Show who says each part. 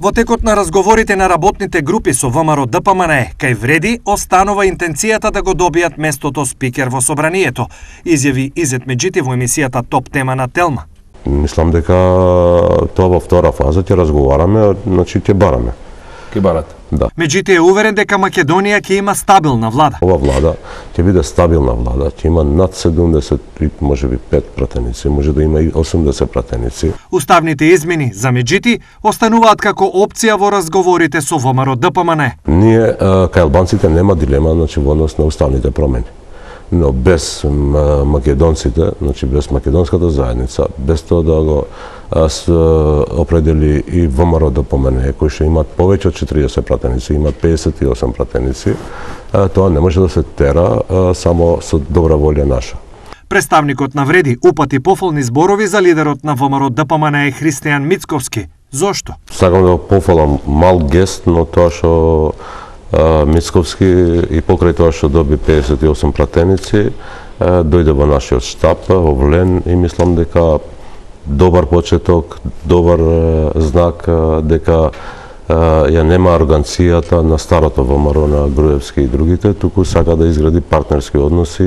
Speaker 1: Во текот на разговорите на работните групи со ВМРО ДПМНЕ, кај Вреди останува интенцијата да го добијат местото спикер во собранието, изјави Изет Меджити во емисијата Топ тема на Телма.
Speaker 2: Мислам дека тоа во втора фаза ќе разговараме, значи ќе бараме.
Speaker 3: Ке барате?
Speaker 2: Да.
Speaker 1: Меджити е уверен дека Македонија ќе има стабилна влада.
Speaker 2: Ова влада ќе биде стабилна влада, ќе има над 70, може би 5 пратеници, може да има и 80 пратеници.
Speaker 1: Уставните измени за Меджити остануваат како опција во разговорите со ВМРО ДПМНЕ.
Speaker 2: Ние кај албанците нема дилема, значи во однос на уставните промени. Но без македонците, значи без македонската заедница, без тоа да го определи и ВМРО ДПМНЕ, кои што имаат повеќе од 40 пратеници, имаат 58 пратеници, тоа не може да се тера само со добра волја наша.
Speaker 1: Представникот на Вреди упати пофолни зборови за лидерот на ВМРО ДПМНЕ Христијан Мицковски. Зошто?
Speaker 2: Сакам да пофалам мал гест, но тоа што Мицковски и покрај тоа што доби 58 пратеници, дојде во нашиот штаб, во Влен, и мислам дека добар почеток, добар знак дека ја нема ароганцијата на старото ВМРО на Груевски и другите, туку сака да изгради партнерски односи